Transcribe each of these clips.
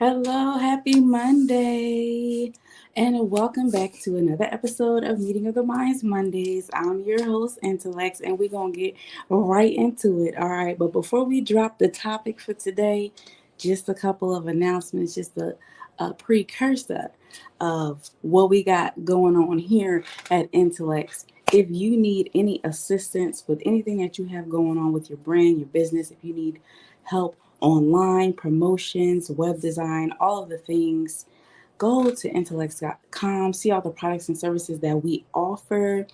Hello, happy Monday, and welcome back to another episode of Meeting of the Minds Mondays. I'm your host, Intellects, and we're going to get right into it. All right, but before we drop the topic for today, just a couple of announcements, just a precursor of what we got going on here at Intellects. If you need any assistance with anything that you have going on with your brand, your business, if you need help online, promotions, web design, all of the things, go to intellects.com, see all the products and services that we offer,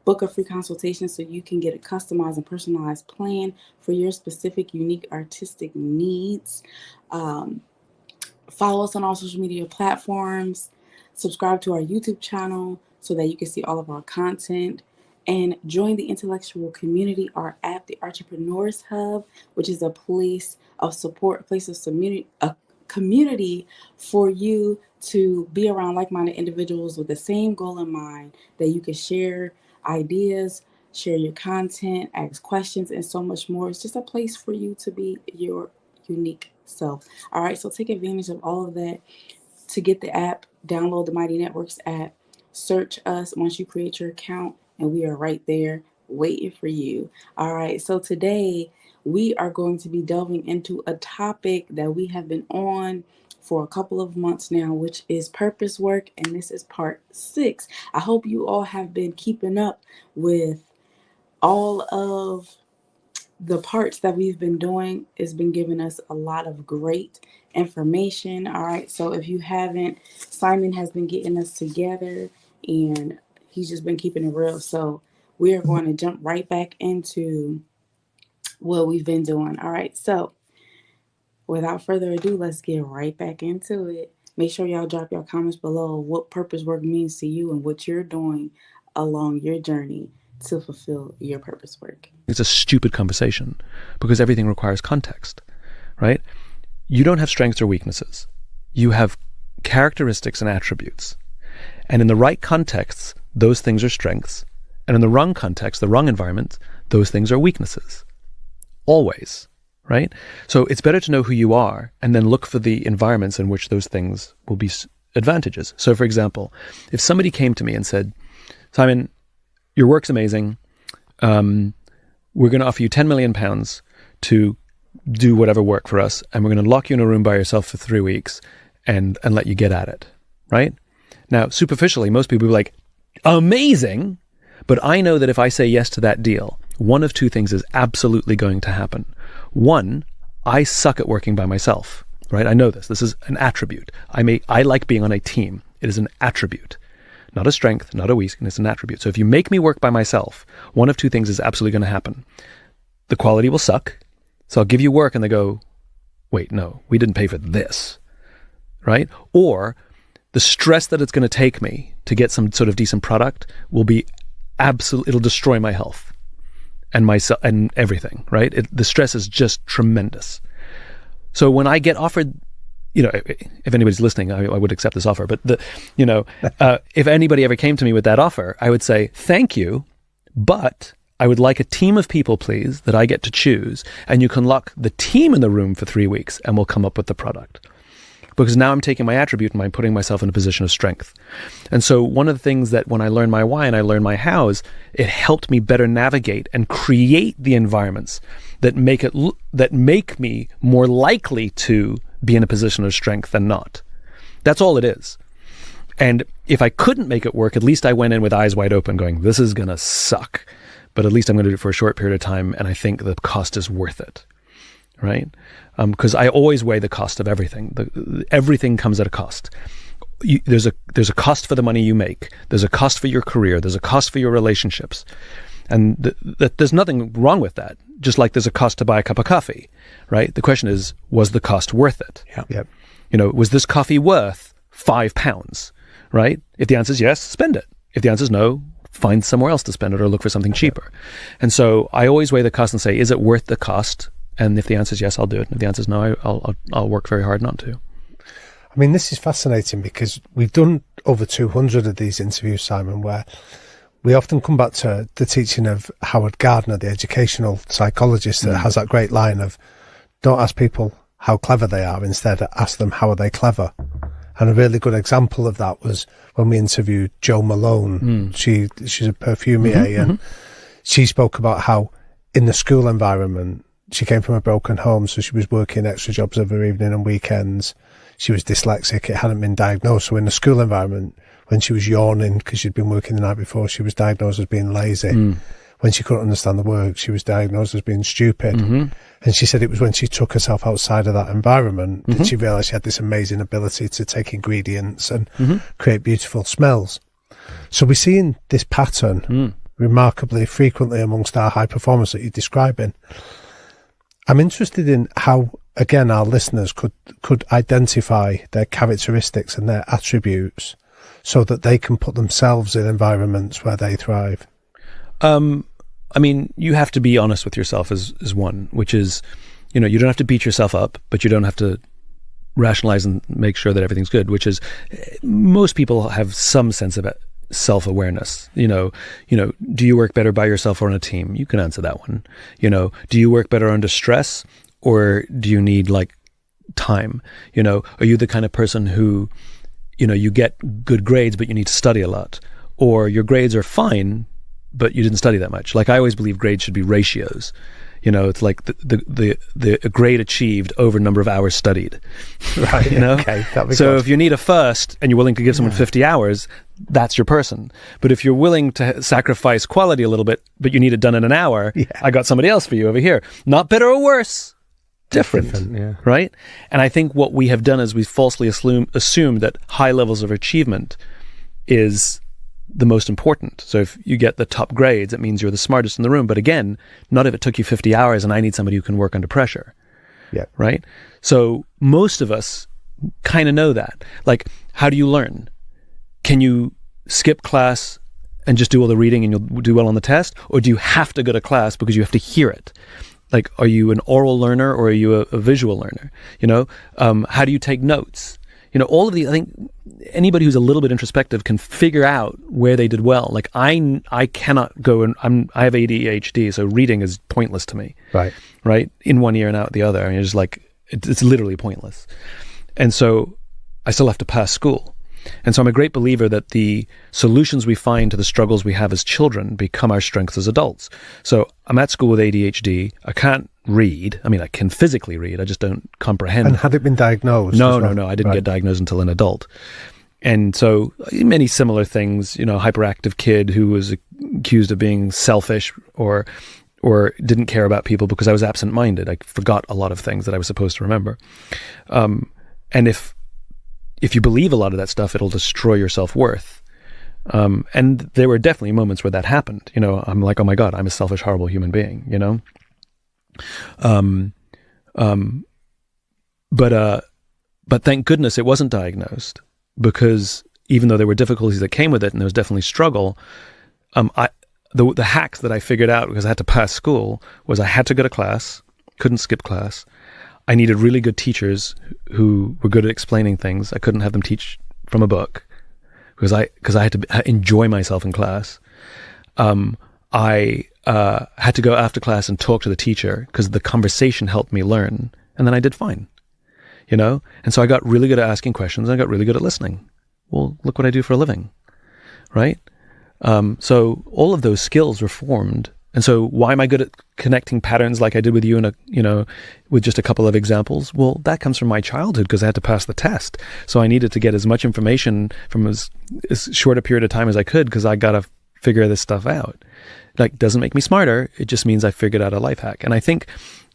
book a free consultation so you can get a customized and personalized plan for your specific, unique artistic needs. Follow us on all social media platforms, subscribe to our YouTube channel so that you can see all of our content, and join the intellectual community, our app, the Artrepreneurs Hub, which is a place of support, a place of community for you to be around like-minded individuals with the same goal in mind, that you can share ideas, share your content, ask questions, and so much more. It's just a place for you to be your unique self. All right, so take advantage of all of that. To get the app, download the Mighty Networks app, search us once you create your account, and we are right there waiting for you. All right, so today we are going to be delving into a topic that we have been on for a couple of months now, which is purpose work, and this is part 6. I hope you all have been keeping up with all of the parts that we've been doing. It's been giving us a lot of great information. All right, so if you haven't, Simon has been getting us together and he's just been keeping it real. So we are going to jump right back into what we've been doing. All right, so without further ado, let's get right back into it. Make sure y'all drop your comments below what purpose work means to you and what you're doing along your journey to fulfill your purpose work. It's a stupid conversation because everything requires context, right? You don't have strengths or weaknesses. You have characteristics and attributes. And in the right contexts, those things are strengths. And in the wrong context, the wrong environment, those things are weaknesses. Always, right? So it's better to know who you are and then look for the environments in which those things will be advantages. So for example, if somebody came to me and said, Simon, your work's amazing. We're going to offer you £10 million to do whatever work for us, and we're going to lock you in a room by yourself for 3 weeks and let you get at it, right? Now, superficially, most people will be like, amazing, but I know that if I say yes to that deal, one of two things is absolutely going to happen. One, I suck at working by myself, right? I know this. This is an attribute. I like being on a team. It is an attribute. Not a strength, not a weakness, an attribute. So if you make me work by myself, one of two things is absolutely going to happen. The quality will suck. So I'll give you work and they go, wait, no, we didn't pay for this, right? Or the stress that it's going to take me to get some sort of decent product will be it'll destroy my health and myself and everything, right? The stress is just tremendous. So when I get offered, if anybody's listening, I would accept this offer. But if anybody ever came to me with that offer, I would say, thank you, but I would like a team of people, please, that I get to choose. And you can lock the team in the room for 3 weeks and we'll come up with the product. Because now I'm taking my attribute and I'm putting myself in a position of strength. And so one of the things that when I learned my why and I learned my hows, it helped me better navigate and create the environments that make me more likely to be in a position of strength than not. That's all it is. And if I couldn't make it work, at least I went in with eyes wide open going, this is going to suck, but at least I'm going to do it for a short period of time. And I think the cost is worth it, right? Because I always weigh the cost of everything. Everything comes at a cost. There's a cost for the money you make. There's a cost for your career. There's a cost for your relationships. And there's nothing wrong with that. Just like there's a cost to buy a cup of coffee, right? The question is, was the cost worth it? Yeah. Yep. Was this coffee worth £5, right? If the answer is yes, spend it. If the answer is no, find somewhere else to spend it or look for something cheaper. And so I always weigh the cost and say, is it worth the cost? And if the answer is yes, I'll do it. And if the answer is no, I'll work very hard not to. I mean, this is fascinating because we've done over 200 of these interviews, Simon, where we often come back to the teaching of Howard Gardner, the educational psychologist, that has that great line of, don't ask people how clever they are. Instead, ask them, how are they clever? And a really good example of that was when we interviewed Jo Malone. She's a perfumier, and she spoke about how in the school environment, she came from a broken home, so she was working extra jobs over evening and weekends. She was dyslexic. It hadn't been diagnosed. So in the school environment, when she was yawning because she'd been working the night before, she was diagnosed as being lazy. When she couldn't understand the work, she was diagnosed as being stupid. And she said it was when she took herself outside of that environment that she realised she had this amazing ability to take ingredients and create beautiful smells. So we're seeing this pattern remarkably frequently amongst our high performers that you're describing. I'm interested in how, again, our listeners could identify their characteristics and their attributes so that they can put themselves in environments where they thrive. I mean, you have to be honest with yourself as one, which is, you don't have to beat yourself up, but you don't have to rationalize and make sure that everything's good, which is, most people have some sense of self-awareness. Do you work better by yourself or on a team? You can answer that one. Do you work better under stress, or do you need time? Are you the kind of person who, you get good grades, but you need to study a lot, or your grades are fine, but you didn't study that much? I always believe grades should be ratios. It's like the grade achieved over number of hours studied. Right. Okay. So if you need a first and you're willing to give someone 50 hours, that's your person. But if you're willing to sacrifice quality a little bit, but you need it done in an hour, I got somebody else for you over here. Not better or worse. Different. Right? And I think what we have done is we've falsely assumed that high levels of achievement is the most important. So if you get the top grades, it means you're the smartest in the room. But again, not if it took you 50 hours and I need somebody who can work under pressure. Yeah. Right? So most of us kind of know that. How do you learn? Can you skip class and just do all the reading and you'll do well on the test? Or do you have to go to class because you have to hear it? Are you an oral learner or are you a visual learner? How do you take notes? All of these, I think anybody who's a little bit introspective can figure out where they did well. I cannot go and I have ADHD, so reading is pointless to me. Right. In one ear and out the other. I mean, it's literally pointless. And so I still have to pass school. And so I'm a great believer that the solutions we find to the struggles we have as children become our strengths as adults. So I'm at school with ADHD. I can't read. I mean, I can physically read. I just don't comprehend. And had it been diagnosed? No. I didn't get diagnosed until an adult. And so many similar things, hyperactive kid who was accused of being selfish or didn't care about people because I was absent-minded. I forgot a lot of things that I was supposed to remember. And if you believe a lot of that stuff, it'll destroy your self-worth. And there were definitely moments where that happened. I'm like, oh my God, I'm a selfish, horrible human being, But thank goodness it wasn't diagnosed, because even though there were difficulties that came with it and there was definitely struggle, the hacks that I figured out because I had to pass school was I had to go to class, couldn't skip class. I needed really good teachers who were good at explaining things. I couldn't have them teach from a book because I had to enjoy myself in class. I had to go after class and talk to the teacher because the conversation helped me learn, and then I did fine, And so I got really good at asking questions and I got really good at listening. Well, look what I do for a living, right? So all of those skills were formed. And so why am I good at connecting patterns like I did with you with just a couple of examples? Well, that comes from my childhood because I had to pass the test. So I needed to get as much information from as short a period of time as I could because I got to figure this stuff out. Doesn't make me smarter. It just means I figured out a life hack. And I think,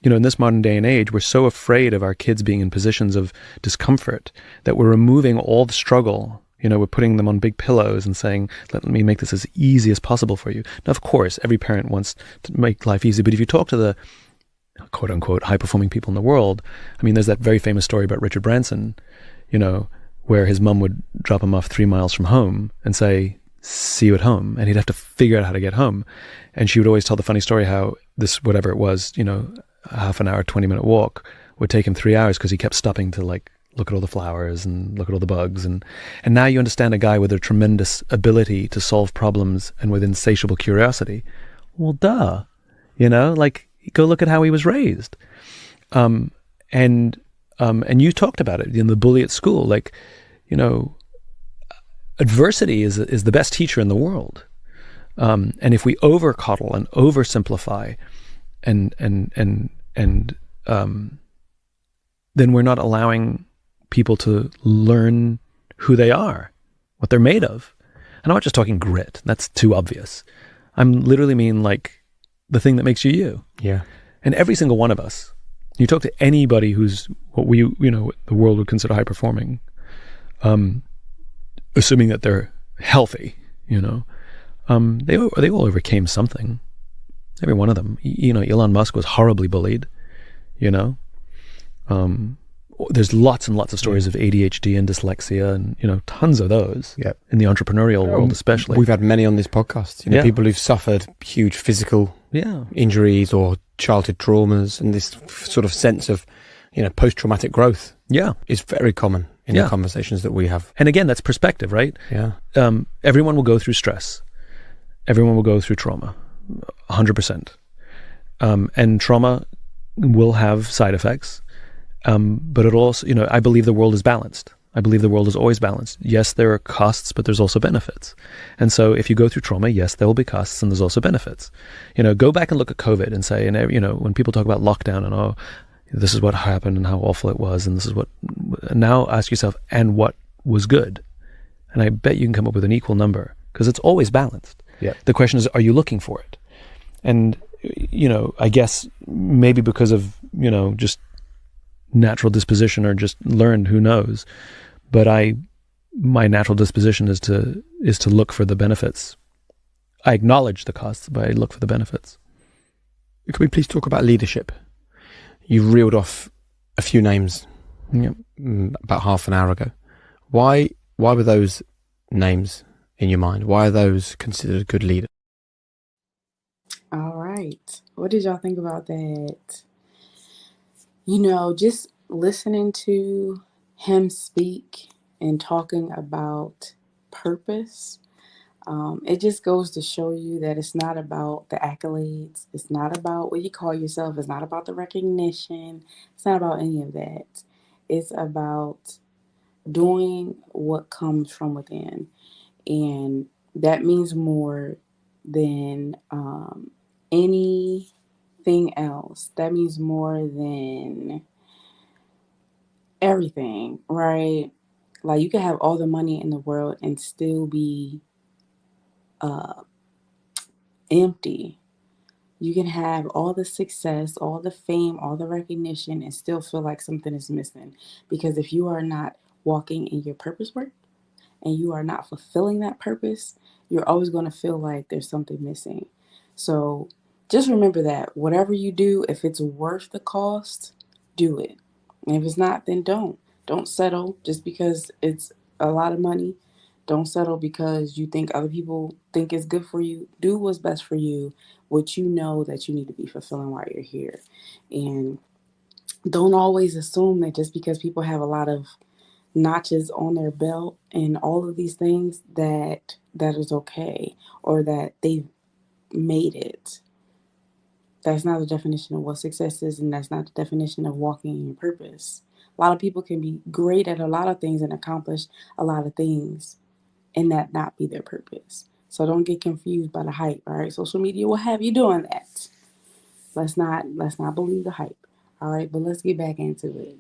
in this modern day and age, we're so afraid of our kids being in positions of discomfort that we're removing all the struggle. We're putting them on big pillows and saying, let me make this as easy as possible for you. Now, of course, every parent wants to make life easy, but if you talk to the quote unquote high-performing people in the world, I mean, there's that very famous story about Richard Branson, where his mum would drop him off 3 miles from home and say, see you at home. And he'd have to figure out how to get home. And she would always tell the funny story how this, whatever it was, half an hour, 20-minute walk would take him 3 hours because he kept stopping to look at all the flowers and look at all the bugs. And now you understand a guy with a tremendous ability to solve problems and with insatiable curiosity. Well, duh. Go look at how he was raised. And And you talked about it in the bully at school. Like, you know, adversity is the best teacher in the world. And if we over coddle and oversimplify, and then we're not allowing people to learn who they are, what they're made of. And I'm not just talking grit. That's too obvious. I'm literally mean like the thing that makes you you. Yeah. And every single one of us, you talk to anybody who's what we, you know, the world would consider high performing, assuming that they're healthy, you know, they all overcame something. Every one of them. You know, Elon Musk was horribly bullied, you know. There's lots and lots of stories of ADHD and dyslexia, and, you know, tons of those in the entrepreneurial world especially. We've had many on this podcast, you know, people who've suffered huge physical injuries or childhood traumas, and this sort of sense of, you know, post-traumatic growth is very common in the conversations that we have. And again, that's perspective, right? Yeah. Everyone will go through stress. Everyone will go through trauma, 100%. And trauma will have side effects. But it also, you know, I believe the world is balanced. I believe the world is always balanced. Yes, there are costs, but there's also benefits. And so if you go through trauma, yes, there will be costs and there's also benefits. You know, go back and look at COVID and say, and you know, when people talk about lockdown and, oh, this is what happened and how awful it was, and this is what, now ask yourself, and what was good? And I bet you can come up with an equal number, because it's always balanced. Yeah. The question is, are you looking for it? And, you know, I guess maybe because of, you know, just natural disposition or just learned, who knows, but my natural disposition is to look for the benefits. I acknowledge the costs, but I look for the benefits. Can we please talk about leadership? You reeled off a few names about half an hour ago. Why were those names in your mind? Why are those considered good leaders? All right. What did y'all think about that? You know, just listening to him speak and talking about purpose, it just goes to show you that it's not about the accolades. It's not about what you call yourself. It's not about the recognition. It's not about any of that. It's about doing what comes from within. And that means more than anything else. That means more than everything, right? Like, you can have all the money in the world and still be empty. You can have all the success, all the fame, all the recognition, and still feel like something is missing. Because if you are not walking in your purpose work and you are not fulfilling that purpose, you're always going to feel like there's something missing. So just remember that whatever you do, if it's worth the cost, do it. And if it's not, then don't. Don't settle just because it's a lot of money. Don't settle because you think other people think it's good for you. Do what's best for you, what you know that you need to be fulfilling while you're here. And don't always assume that just because people have a lot of notches on their belt and all of these things that is okay, or that they've made it. That's not the definition of what success is, and that's not the definition of walking in your purpose. A lot of people can be great at a lot of things and accomplish a lot of things and that not be their purpose. So don't get confused by the hype, all right? Social media will have you doing that. Let's not believe the hype, all right? But let's get back into it.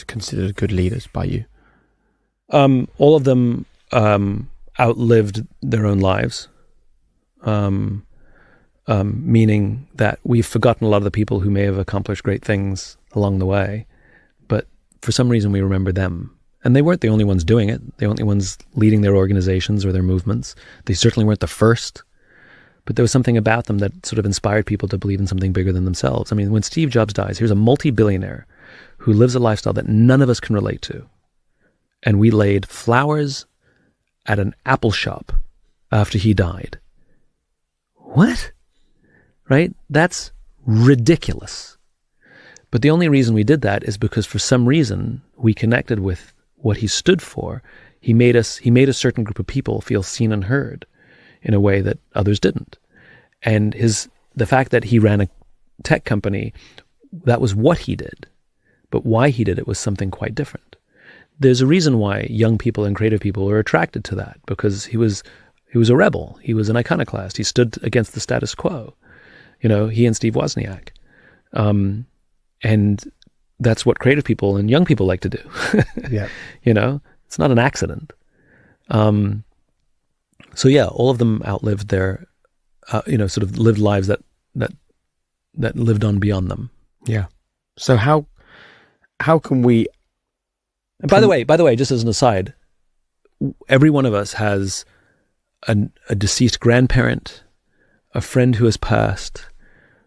Considered good leaders by you? All of them outlived their own lives, meaning that we've forgotten a lot of the people who may have accomplished great things along the way, but for some reason we remember them. And they weren't the only ones doing it. The only ones leading their organizations or their movements. They certainly weren't the first, but there was something about them that sort of inspired people to believe in something bigger than themselves. I mean, when Steve Jobs dies, here's a multi-billionaire who lives a lifestyle that none of us can relate to. And we laid flowers at an apple shop after he died. What? Right? That's ridiculous. But the only reason we did that is because for some reason we connected with what he stood for. He made a certain group of people feel seen and heard in a way that others didn't. And the fact that he ran a tech company, that was what he did. but why he did it was something quite different. There's a reason why young people and creative people are attracted to that, because he was a rebel. He was an iconoclast. He stood against the status quo. He and Steve Wozniak. And that's what creative people and young people like to do. Yeah. It's not an accident. So yeah, all of them outlived their, sort of lived lives that lived on beyond them. Yeah. So how can we? And by the way, just as an aside, every one of us has a deceased grandparent, a friend who has passed,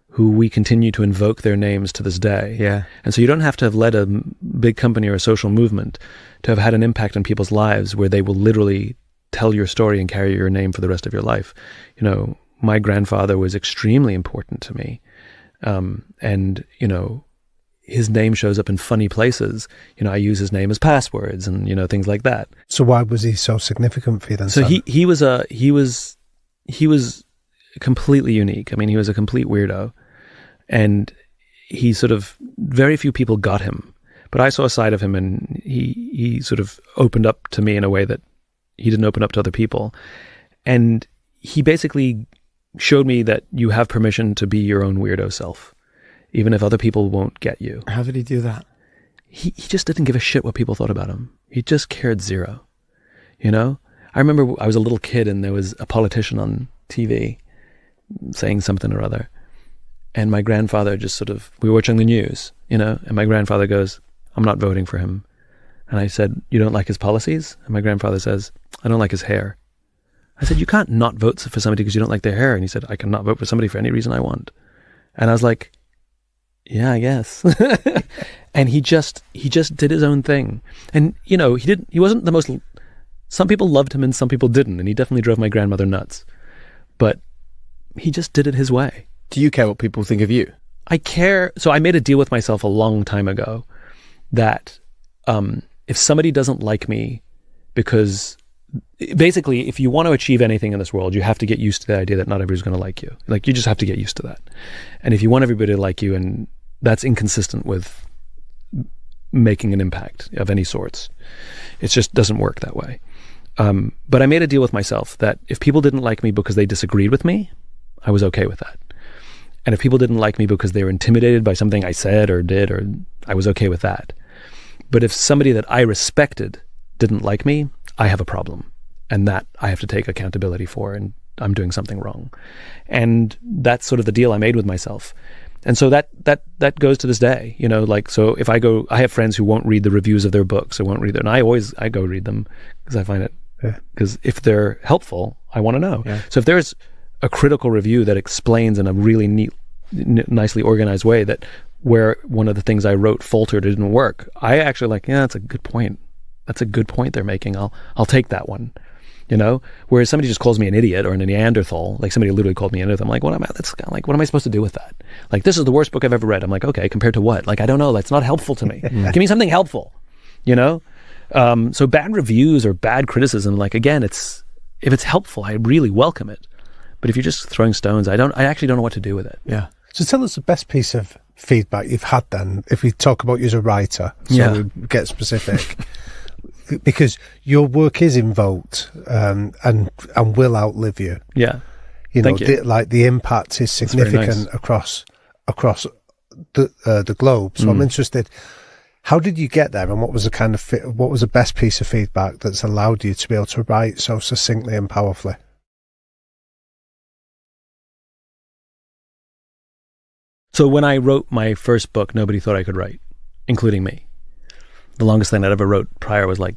who we continue to invoke their names to this day. Yeah. And so you don't have to have led a big company or a social movement to have had an impact on people's lives where they will literally tell your story and carry your name for the rest of your life. My grandfather was extremely important to me. And his name shows up in funny places. I use his name as passwords and, things like that. So why was he so significant for you then? So he was completely unique. I mean, he was a complete weirdo, and he sort of, very few people got him, but I saw a side of him, and he sort of opened up to me in a way that he didn't open up to other people. And he basically showed me that you have permission to be your own weirdo self, even if other people won't get you. How did he do that? He just didn't give a shit what people thought about him. He just cared zero. I remember I was a little kid and there was a politician on TV saying something or other. And my grandfather just sort of, we were watching the news, and my grandfather goes, "I'm not voting for him." And I said, "You don't like his policies?" And my grandfather says, "I don't like his hair." I said, "You can't not vote for somebody because you don't like their hair." And he said, "I can not vote for somebody for any reason I want." And I was like, yeah, I guess. And he just did his own thing. And, he wasn't the most, some people loved him and some people didn't. And he definitely drove my grandmother nuts. But he just did it his way. Do you care what people think of you? I care. So I made a deal with myself a long time ago that if somebody doesn't like me, because basically if you want to achieve anything in this world, you have to get used to the idea that not everybody's going to like you. Like, you just have to get used to that. And if you want everybody to like you, and that's inconsistent with making an impact of any sorts, it just doesn't work that way. But I made a deal with myself that if people didn't like me because they disagreed with me, I was okay with that. And if people didn't like me because they were intimidated by something I said or did, or I was okay with that. But if somebody that I respected didn't like me, I have a problem, and that I have to take accountability for, and I'm doing something wrong. And that's sort of the deal I made with myself. And so that goes to this day, so if I have friends who won't read the reviews of their books, or won't read them, and I go read them because I find it, because if they're helpful, I want to know. Yeah. So if there's a critical review that explains in a really neat, nicely organized way that where one of the things I wrote faltered or didn't work, I actually like, yeah, that's a good point. That's a good point they're making. I'll take that one. Whereas somebody just calls me an idiot or a Neanderthal, like somebody literally called me an idiot. I'm like, what am I supposed to do with that? Like, this is the worst book I've ever read. I'm like, okay, compared to what? Like, I don't know. That's not helpful to me. Give me something helpful, So bad reviews or bad criticism, like, again, if it's helpful, I really welcome it. But if you're just throwing stones, I actually don't know what to do with it. Yeah. So tell us the best piece of feedback you've had then, if we talk about you as a writer, so we get specific. Because your work is invoked and will outlive you. Yeah. Thank you. The impact is significant across the globe. So I'm interested, how did you get there, and what was the best piece of feedback that's allowed you to be able to write so succinctly and powerfully? So when I wrote my first book, nobody thought I could write, including me. The longest thing I'd ever wrote prior was like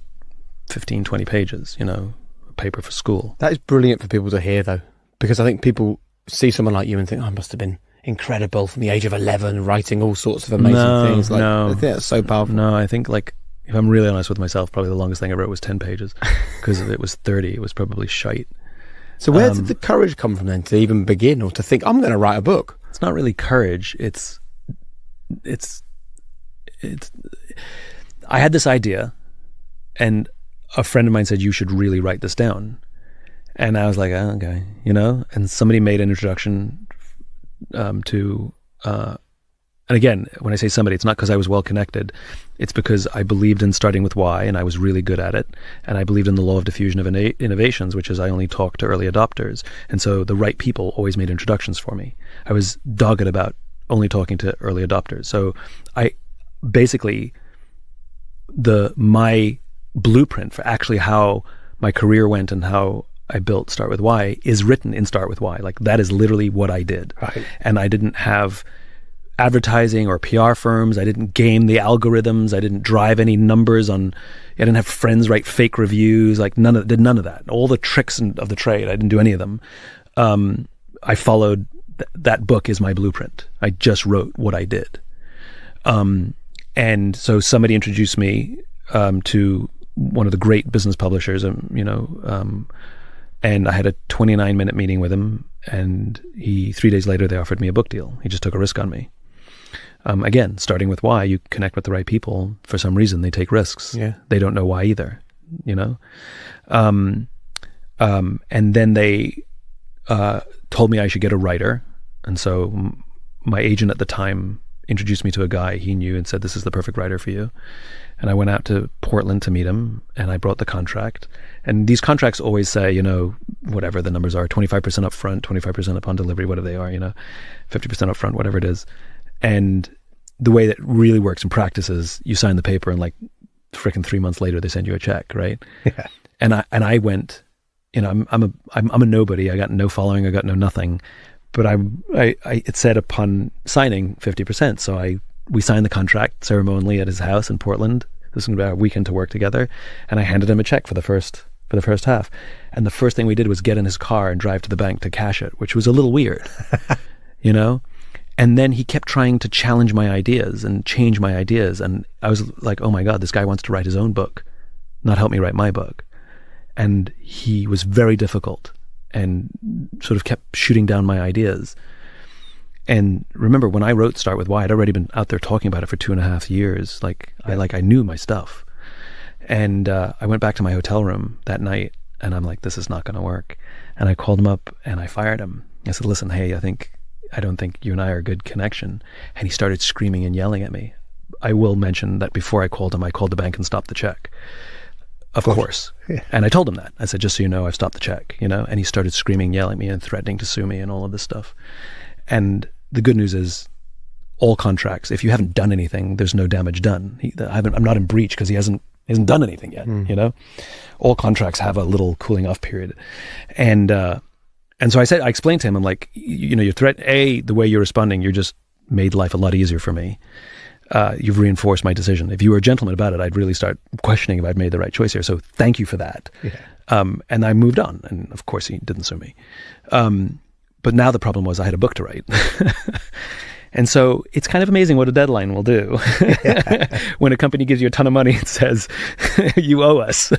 15, 20 pages, a paper for school. That is brilliant for people to hear, though, because I think people see someone like you and think, I must have been incredible from the age of 11, writing all sorts of amazing things. I think that's so powerful. No, I think, like, if I'm really honest with myself, probably the longest thing I wrote was 10 pages, because if it was 30, it was probably shite. So where did the courage come from then to even begin, or to think, I'm going to write a book? It's not really courage. It's I had this idea, and a friend of mine said, you should really write this down. And I was like, oh, okay, and somebody made an introduction to and again, when I say somebody, it's not because I was well connected. It's because I believed in starting with why, and I was really good at it. And I believed in the law of diffusion of innovations, which is I only talk to early adopters. And so the right people always made introductions for me. I was dogged about only talking to early adopters. So I basically, my blueprint for actually how my career went and how I built Start With Why is written in Start With Why. Like, that is literally what I did. Right. And I didn't have advertising or PR firms. I didn't game the algorithms. I didn't drive any numbers on. I didn't have friends write fake reviews. Like, did none of that. All the tricks of the trade, I didn't do any of them. I followed that book is my blueprint. I just wrote what I did. And so somebody introduced me to one of the great business publishers, and I had a 29-minute meeting with him, and 3 days later they offered me a book deal. He just took a risk on me. Again, starting with why, you connect with the right people. For some reason, they take risks. Yeah. They don't know why either, and then they told me I should get a writer. And so my agent at the time introduced me to a guy he knew and said, this is the perfect writer for you. And I went out to Portland to meet him, and I brought the contract. And these contracts always say, whatever the numbers are, 25% up front, 25% upon delivery, whatever they are, 50% up front, whatever it is. And the way that really works in practice is you sign the paper and like freaking 3 months later, they send you a check, right? Yeah. And I went, I'm a nobody. I got no following. I got no nothing. But it said upon signing 50%. So we signed the contract ceremonially at his house in Portland. This was about a weekend to work together, and I handed him a check for the first half. And the first thing we did was get in his car and drive to the bank to cash it, which was a little weird, And then he kept trying to challenge my ideas and change my ideas, and I was like, oh my God, this guy wants to write his own book, not help me write my book. And he was very difficult and sort of kept shooting down my ideas. And remember, when I wrote Start With Why, I'd already been out there talking about it for 2.5 years. I knew my stuff. And I went back to my hotel room that night, and I'm like, this is not going to work. And I called him up and I fired him. I said, listen, hey, I don't think you and I are a good connection. And he started screaming and yelling at me. I will mention that before I called him, I called the bank and stopped the check. Of course. Yeah. And I told him that. I said, just so you know, I've stopped the check, And he started screaming, yelling at me and threatening to sue me and all of this stuff. And the good news is, all contracts, if you haven't done anything, there's no damage done. I'm not in breach because he hasn't done anything yet, All contracts have a little cooling off period. And so I explained to him, I'm like, your threat, the way you're responding, you're just made life a lot easier for me. You've reinforced my decision. If you were a gentleman about it, I'd really start questioning if I'd made the right choice here. So thank you for that. Yeah. And I moved on. And of course, he didn't sue me. But now the problem was I had a book to write. And so it's kind of amazing what a deadline will do. When a company gives you a ton of money and says, you owe us.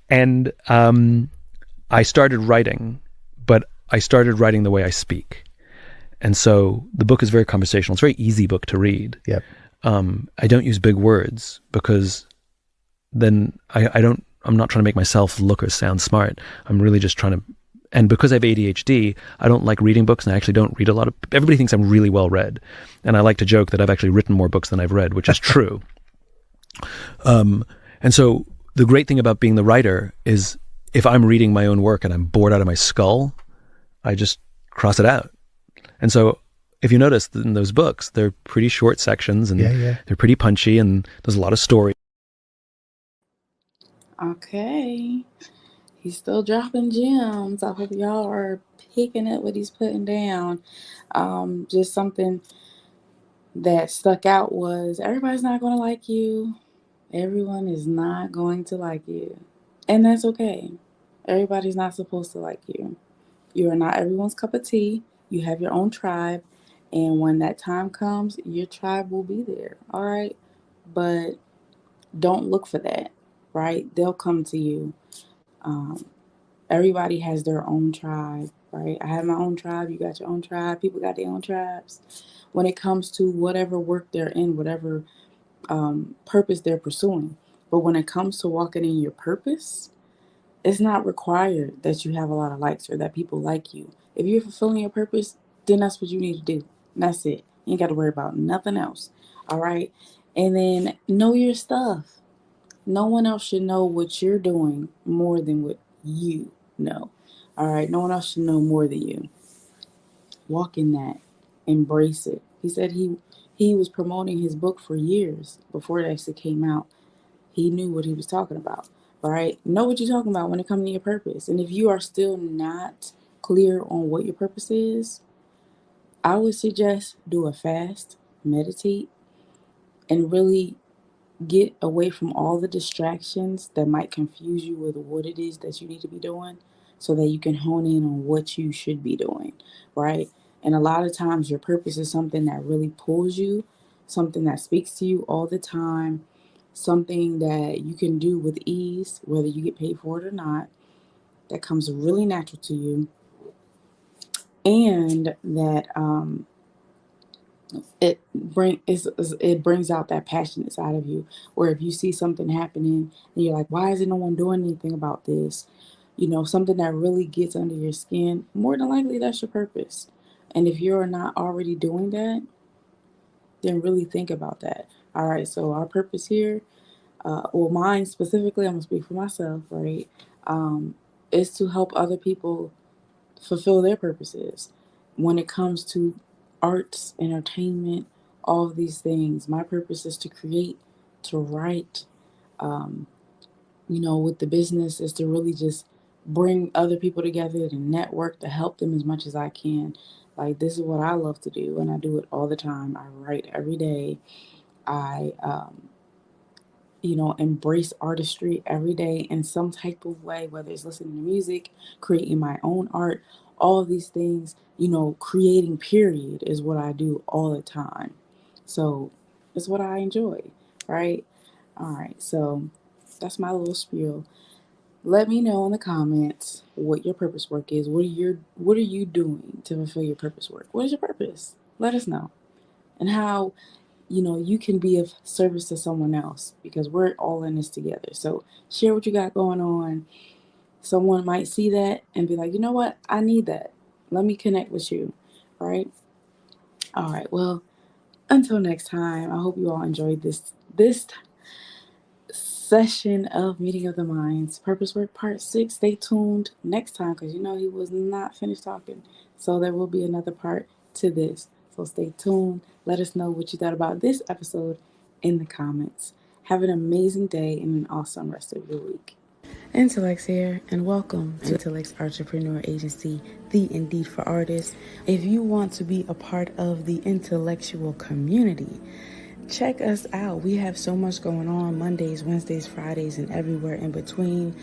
And I started writing, but I started writing the way I speak. And so the book is very conversational. It's a very easy book to read. Yep. I don't use big words because then I'm not trying to make myself look or sound smart. I'm really just trying to, and because I have ADHD, I don't like reading books, and I actually don't read a lot of, everybody thinks I'm really well read. And I like to joke that I've actually written more books than I've read, which is true. And so the great thing about being the writer is if I'm reading my own work and I'm bored out of my skull, I just cross it out. And so if you notice in those books, they're pretty short sections, and they're pretty punchy, and there's a lot of story. Okay. He's still dropping gems. I hope y'all are picking up what he's putting down. Just something that stuck out was everybody's not going to like you. Everyone is not going to like you. And that's okay. Everybody's not supposed to like you. You are not everyone's cup of tea. You have your own tribe. And when that time comes, your tribe will be there. All right. But don't look for that, right? They'll come to you. Everybody has their own tribe, right? I have my own tribe. You got your own tribe. People got their own tribes. When it comes to whatever work they're in, whatever purpose they're pursuing. But when it comes to walking in your purpose, it's not required that you have a lot of likes or that people like you. If you're fulfilling your purpose, then that's what you need to do. And that's it. You ain't got to worry about nothing else. All right. And then know your stuff. No one else should know what you're doing more than what you know. All right. No one else should know more than you. Walk in that. Embrace it. He said he was promoting his book for years before it actually came out. He knew what he was talking about. Right? Know what you're talking about when it comes to your purpose. And if you are still not clear on what your purpose is, I would suggest do a fast, meditate, and really get away from all the distractions that might confuse you with what it is that you need to be doing so that you can hone in on what you should be doing, right? And a lot of times your purpose is something that really pulls you, something that speaks to you all the time, something that you can do with ease, whether you get paid for it or not, that comes really natural to you, and that it brings out that passion inside of you. Where if you see something happening and you're like, why isn't no one doing anything about this? Something that really gets under your skin, more than likely that's your purpose. And if you're not already doing that, then really think about that. All right, so our purpose here, well, mine specifically, I'm gonna speak for myself, right? Is to help other people fulfill their purposes when it comes to arts, entertainment, all of these things. My purpose is to create, to write. Um, with the business is to really just bring other people together, to network, to help them as much as I can. Like, this is what I love to do, and I do it all the time. I write every day. I embrace artistry every day in some type of way, whether it's listening to music, creating my own art, all of these things, creating period is what I do all the time. So it's what I enjoy, right? All right, so that's my little spiel. Let me know in the comments what your purpose work is. What are you doing to fulfill your purpose work? What is your purpose? Let us know. And how you can be of service to someone else, because we're all in this together. So share what you got going on. Someone might see that and be like, you know what? I need that. Let me connect with you. Right? All right. Well, until next time, I hope you all enjoyed this session of Meeting of the Minds, Purpose Work Part 6. Stay tuned next time, because he was not finished talking. So there will be another part to this. So stay tuned. Let us know what you thought about this episode in the comments. Have an amazing day and an awesome rest of your week. Intellects here, and welcome to Intellects Artrepreneur Agency, the Indeed for Artists. If you want to be a part of the intellectual community, check us out. We have so much going on Mondays, Wednesdays, Fridays, and everywhere in between.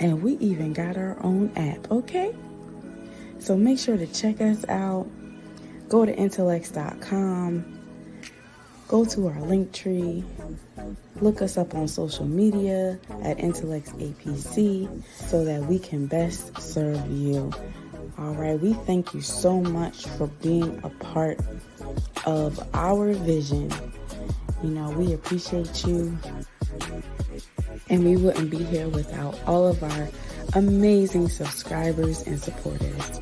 And we even got our own app, okay? So make sure to check us out. Go to intellects.com. Go to our link tree. Look us up on social media at IntellectsAPC so that we can best serve you. All right, we thank you so much for being a part of our vision. We appreciate you, and we wouldn't be here without all of our amazing subscribers and supporters.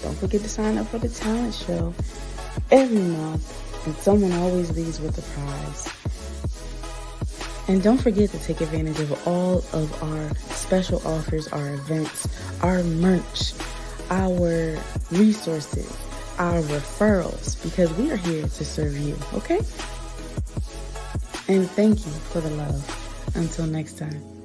Don't forget to sign up for the talent show every month, and someone always leaves with a prize. And don't forget to take advantage of all of our special offers, our events, our merch, our resources, our referrals, because we are here to serve you, okay? And thank you for the love. Until next time.